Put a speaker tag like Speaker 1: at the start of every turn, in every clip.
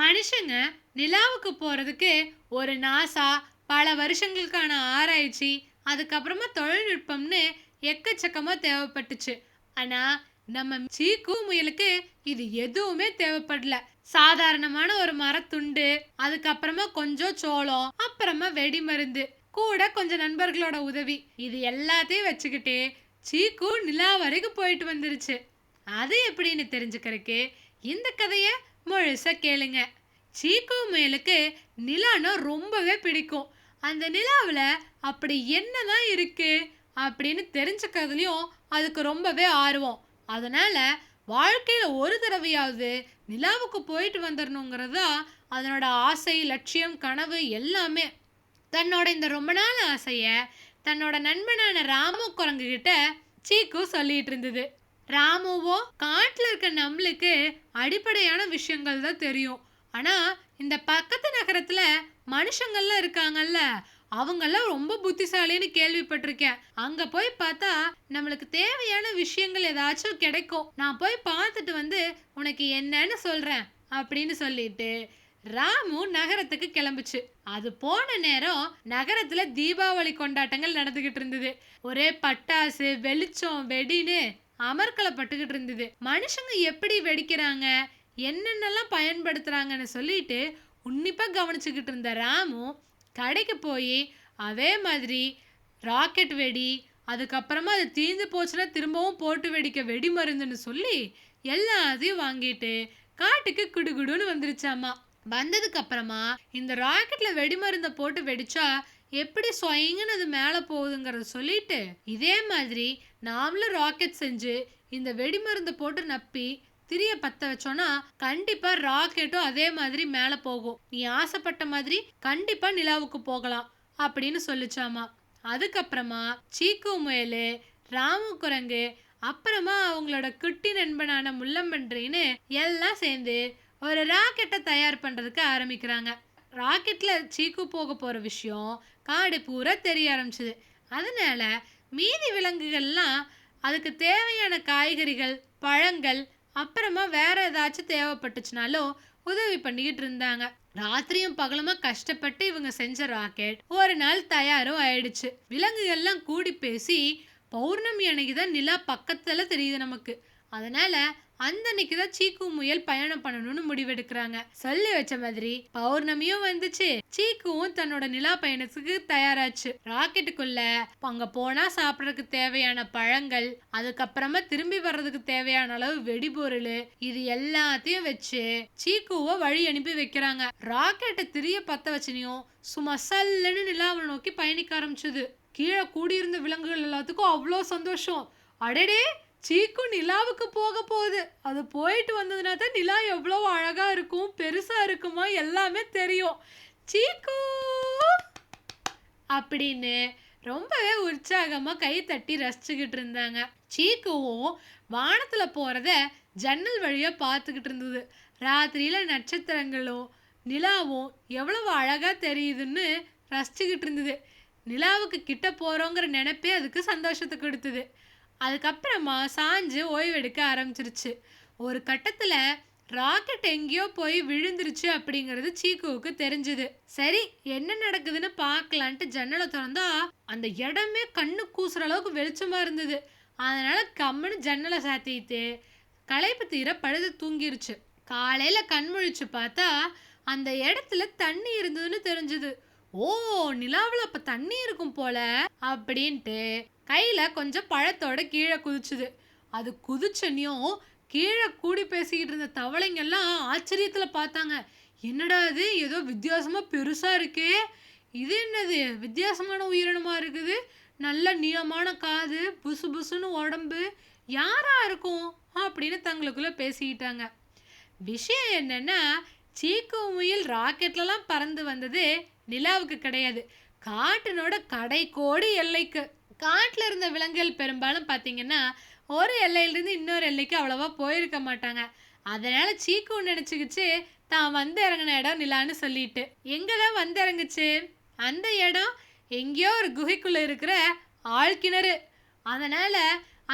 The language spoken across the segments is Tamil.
Speaker 1: மனுஷங்க நிலாவுக்கு போறதுக்கு ஒரு நாசா, பல வருஷங்களுக்கான ஆராய்ச்சி, அதுக்கப்புறமா தொழில்நுட்பம்னு எக்கச்சக்கமா தேவைப்பட்டுச்சு. ஆனா நம்ம சீக்கு முயலுக்கு இது எதுவுமே தேவைப்படல. சாதாரணமான ஒரு மரத்துண்டு, அதுக்கப்புறமா கொஞ்சம் சோளம், அப்புறமா வெடி மருந்து, கூட கொஞ்சம் நண்பர்களோட உதவி, இது எல்லாத்தையும் வச்சுக்கிட்டு சீக்கு நிலா வரைக்கும் போயிட்டு வந்துருச்சு. அது எப்படின்னு தெரிஞ்சுக்கிறதுக்கு இந்த கதைய முழுசா கேளுங்க. சீக்கு முயலுக்கு நிலானா ரொம்பவே பிடிக்கும். அந்த நிலாவுல அப்படி என்னதான் இருக்கு அப்படின்னு தெரிஞ்சுக்கிறதுலயும் அதுக்கு ரொம்பவே ஆர்வம். அதனால வாழ்க்கையில ஒரு தடவையாவது நிலாவுக்கு போயிட்டு வந்துடணுங்கிறதா அதனோட ஆசை, லட்சியம், கனவு எல்லாமே. தன்னோட இந்த ரொம்ப நாள் ஆசைய தன்னோட நண்பனான ராமு குரங்கு கிட்ட சீக்கு சொல்லிட்டு இருந்தது. ராமுவோ காட்டுல இருக்க நம்மளுக்கு அடிப்படையான விஷயங்கள் தான் தெரியும். ஆனா இந்த பக்கத்து நகரத்துல மனுஷங்கள்லாம் இருக்காங்கல்ல, அவங்கெல்லாம் ரொம்ப புத்திசாலின்னு கேள்விப்பட்டிருக்கேன். அங்க போய் பார்த்தா நம்மளுக்கு தேவையான விஷயங்கள் ஏதாச்சும் கிடைக்கும். நான் போய் பார்த்துட்டு வந்து உனக்கு என்னன்னு சொல்றேன் அப்படின்னு சொல்லிட்டு ராமு நகரத்துக்கு கிளம்புச்சு. அது போன நேரம் நகரத்துல தீபாவளி கொண்டாட்டங்கள் நடந்துகிட்டு இருந்தது. ஒரே பட்டாசு, வெளிச்சம், வெடின்னு அமர்க்கலப்பட்டுக்கிட்டு இருந்தது. மனுஷங்க எப்படி வெடிக்கிறாங்க, என்னென்னலாம் பயன்படுத்துறாங்கன்னு சொல்லிட்டு உன்னிப்பா கவனிச்சுக்கிட்டு இருந்த ராமு கடைக்கு போய் அதே மாதிரி ராக்கெட் வெடி, அதுக்கப்புறமா அது தீர்ந்து போச்சுன்னா திரும்பவும் போட்டு வெடிக்க வெடி மருந்துன்னு சொல்லி எல்லாத்தையும் வாங்கிட்டு காட்டுக்கு குடுகுடுன்னு வந்துருச்சாமா. வந்ததுக்கு அப்புறமா இந்த ராக்கெட்ல வெடி மருந்தை போட்டு வெடிச்சா எப்படி சொயங்கன்னு அது மேல போகுதுங்கிறத சொல்லிட்டு, இதே மாதிரி நாமளும் ராக்கெட் செஞ்சு இந்த வெடி மருந்தை போட்டு நப்பி திரிய பத்த வச்சோன்னா கண்டிப்பா ராக்கெட்டும் அதே மாதிரி மேல போகும். நீ ஆசைப்பட்ட மாதிரி கண்டிப்பா நிலாவுக்கு போகலாம் அப்படின்னு சொல்லிச்சாமா. அதுக்கப்புறமா சீக்கு முயலு, ராமு குரங்கு, அப்புறமா அவங்களோட குட்டி நண்பனான முள்ளம்பன்றின்னு எல்லாம் சேர்ந்து ஒரு ராக்கெட்டை தயார் பண்றதுக்கு ஆரம்பிக்கிறாங்க. ராக்கெட்ல சீக்கு போக போற விஷயம் காடு பூரா தெரிய ஆரம்பிச்சது. அதனால மீதி விலங்குகள்லாம் அதுக்கு தேவையான காய்கறிகள், பழங்கள், அப்புறமா வேற ஏதாச்சும் தேவைப்பட்டுச்சுனாலும் உதவி பண்ணிக்கிட்டு இருந்தாங்க. ராத்திரியும் பகலுமா கஷ்டப்பட்டு இவங்க செஞ்ச ராக்கெட் ஒரு நாள் தயாரும் ஆயிடுச்சு. விலங்குகள்லாம் கூடி பேசி பௌர்ணமி அன்னைக்கு தான் நிலா பக்கத்துல தெரியுது நமக்கு. அதனால அந்த அன்னைக்கு தான் சீக்கு முயல் பயணம் பண்ணணும்னு முடிவெடுக்கிறாங்க. சொல்லி வச்ச மாதிரி பௌர்ணமியும் வந்துச்சு. சீக்குவும் தன்னோட நிலா பயணத்துக்கு தயாராச்சு. ராக்கெட்டுக்குள்ள அங்க போனா சாப்பிடறதுக்கு தேவையான பழங்கள், அதுக்கப்புறமா திரும்பி வர்றதுக்கு தேவையான அளவு வெடிபொருள், இது எல்லாத்தையும் வச்சு சீக்குவை வழி அனுப்பி வைக்கிறாங்க. ராக்கெட்டை திரிய பத்த வச்சனையும் சும்மா சல்லுன்னு நிலாவை நோக்கி பயணிக்க ஆரம்பிச்சது. கீழே கூடியிருந்த விலங்குகள் எல்லாத்துக்கும் அவ்வளோ சந்தோஷம். அடடே, சீக்கு நிலாவுக்கு போக போகுது, அது போயிட்டு வந்ததுனா தான் நிலா எவ்வளோ அழகா இருக்கும், பெருசா இருக்குமா எல்லாமே தெரியும். சீக்கு அப்படின்னு ரொம்பவே உற்சாகமா கை தட்டி ரசிச்சுக்கிட்டு இருந்தாங்க. சீக்குவும் வானத்துல போறத ஜன்னல் வழியா பார்த்துக்கிட்டு இருந்தது. ராத்திரியில நட்சத்திரங்களும் நிலாவும் எவ்வளவு அழகா தெரியுதுன்னு ரசிச்சுக்கிட்டு இருந்தது. நிலாவுக்கு கிட்ட போறோங்கிற நினைப்பே அதுக்கு சந்தோஷத்தை கொடுத்தது. அதுக்கப்புறமா சாஞ்சு ஓய்வெடுக்க ஆரம்பிச்சிருச்சு. ஒரு கட்டத்துல ராக்கெட் எங்கேயோ போய் விழுந்துருச்சு அப்படிங்கிறது சீக்குவுக்கு தெரிஞ்சது. சரி, என்ன நடக்குதுன்னு பார்க்கலான்ட்டு ஜன்னலை திறந்தா அந்த இடமே கண்ணு கூசுற அளவுக்கு வெளிச்சமா இருந்தது. அதனால கம்முன்னு ஜன்னலை சாத்திட்டு களைப்பு தீர படுத்து தூங்கிருச்சு. காலையில கண் முழிச்சு பார்த்தா அந்த இடத்துல தண்ணி இருந்ததுன்னு தெரிஞ்சது. ஓ, நிலாவில் அப்ப தண்ணி இருக்கும் போல அப்படின்ட்டு கையில கொஞ்சம் பழத்தோட கீழே குதிச்சுது. அது குதிச்சனையும் கீழே கூடி பேசிக்கிட்டு இருந்த தவளைங்க எல்லாம் ஆச்சரியத்துல பார்த்தாங்க. என்னடா இது, ஏதோ வித்தியாசமா பெருசா இருக்கே, இது என்னது வித்தியாசமான உயிரினமா இருக்குது, நல்ல நீளமான காது, புசு புசுன்னு உடம்பு, யாரா இருக்கும் அப்படின்னு தங்களுக்குள்ள பேசிக்கிட்டாங்க. விஷயம் என்னன்னா, சீக்கு முயல் ராக்கெட்லாம் பறந்து வந்தது நிலாவுக்கு கிடையாது, காட்டினோட கடைக்கோடி எல்லைக்கு. காட்டில் இருந்த விலங்குகள் பெரும்பாலும் பார்த்தீங்கன்னா ஒரு எல்லையிலிருந்து இன்னொரு எல்லைக்கு அவ்வளவா போயிருக்க மாட்டாங்க. அதனால சீக்கு நினச்சிக்கிச்சு தான் வந்து இறங்கின இடம் நிலான்னு சொல்லிட்டு. எங்கே தான் வந்து இறங்குச்சு? அந்த இடம் எங்கேயோ ஒரு குகைக்குள்ளே இருக்கிற ஆழ்கிணறு. அதனால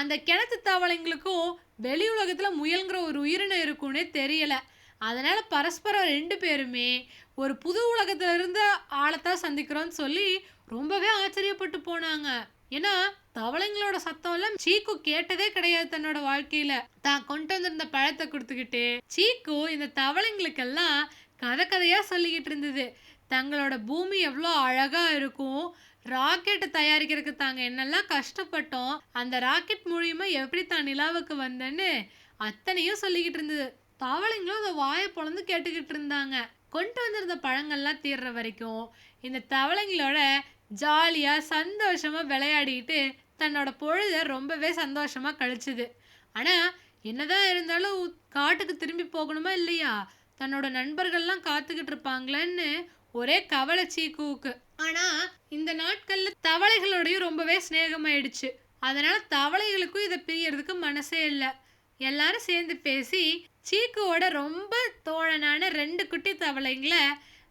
Speaker 1: அந்த கிணத்து தவளைங்களுக்கும் வெளி உலகத்தில் முயல்கிற ஒரு உயிரினம் இருக்குன்னே தெரியலை. அதனால பரஸ்பரம் 2 பேருமே ஒரு புது உலகத்துல இருந்து ஆளத்தான் சந்திக்கிறோம்னு சொல்லி ரொம்பவே ஆச்சரியப்பட்டு போனாங்க. ஏன்னா தவளைங்களோட சத்தம் எல்லாம் சீக்கு கேட்டதே கிடையாது தன்னோட வாழ்க்கையில. தான் கொண்டு வந்திருந்த பழத்தை கொடுத்துக்கிட்டு சீக்கு இந்த தவளைங்களுக்கெல்லாம் கதை கதையா சொல்லிக்கிட்டு இருந்தது. தங்களோட பூமி எவ்வளோ அழகா இருக்கும், ராக்கெட் தயாரிக்கிறதுக்கு தாங்க என்னெல்லாம் கஷ்டப்பட்டோம், அந்த ராக்கெட் மூலியமா எப்படி தான் நிலாவுக்கு வந்தேன்னு அத்தனையும் சொல்லிக்கிட்டு இருந்தது. தவளைங்களும் அதை வாயை பொளந்து கேட்டுக்கிட்டு இருந்தாங்க. கொண்டு வந்திருந்த பழங்கள்லாம் தீர்ற வரைக்கும் இந்த தவளைங்களோட ஜாலியா சந்தோஷமா விளையாடிக்கிட்டு தன்னோட பொழுத ரொம்பவே சந்தோஷமா கழிச்சுது. ஆனா என்னதான் இருந்தாலும் காட்டுக்கு திரும்பி போகணுமா இல்லையா, தன்னோட நண்பர்கள்லாம் காத்துக்கிட்டு இருப்பாங்களேன்னு ஒரே கவலை சீக்குவுக்கு. ஆனா இந்த நாட்கள்ல தவளைகளோடையும் ரொம்பவே சிநேகமாயிடுச்சு. அதனால தவளைகளுக்கும் இதை பிரியறதுக்கு மனசே இல்லை. எல்லாரும் சேர்ந்து பேசி சீக்குவோட ரொம்ப தோழனான 2 குட்டி தவளைங்களை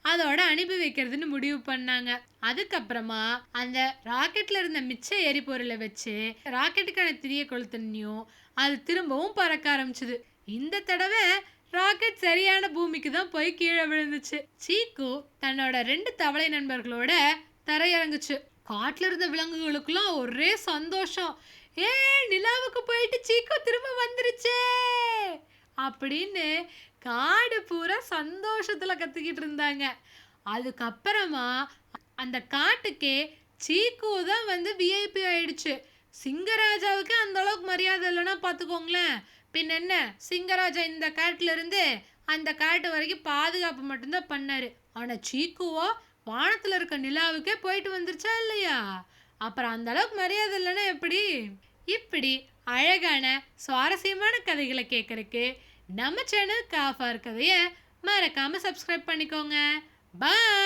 Speaker 1: அதோட அனுப்பி வைக்கிறதுன்னு முடிவு பண்ணாங்க. அதுக்கப்புறமா அந்த ராக்கெட்ல இருந்த மிச்ச எரிபொருளை வச்சு ராக்கெட்டுக்கான திரிய கொளுத்தனையும் அது திரும்பவும் பறக்க ஆரம்பிச்சுது. இந்த தடவை ராக்கெட் சரியான பூமிக்கு தான் போய் கீழே விழுந்துச்சு. சீக்கு தன்னோட 2 தவளை நண்பர்களோட தரையிறங்குச்சு. காட்டுல இருந்த விலங்குகளுக்கெல்லாம் ஒரே சந்தோஷம். ஏ, நிலாவுக்கு போயிட்டு சீக்கு திரும்ப வந்துருச்சே அப்படின்னு காடு பூரா சந்தோஷத்துல கத்திக்கிட்டு இருந்தாங்க. அதுக்கப்புறமா அந்த காட்டுக்கே சீக்கு தான் வந்து விஐபி ஆயிடுச்சு. சிங்கராஜாவுக்கு அந்த அளவுக்கு மரியாதை இல்லைன்னா பார்த்துக்கோங்களேன். பின் என்ன, சிங்கராஜா இந்த காட்டுல இருந்து அந்த காட்டு வரைக்கும் பாதுகாப்பு மட்டும்தான் பண்ணாரு. ஆனா சீக்குவோ வானத்துல இருக்க நிலாவுக்கே போயிட்டு வந்துருச்சா இல்லையா? அப்புறம் அந்த அளவுக்கு மரியாதை இல்லைன்னா எப்படி? இப்படி அழகான சுவாரஸ்யமான கதைகளை கேட்கறதுக்கு நம்ம சேனல் காஃபார் கதையை மறக்காம சப்ஸ்கிரைப் பண்ணிக்கோங்க. பாய்.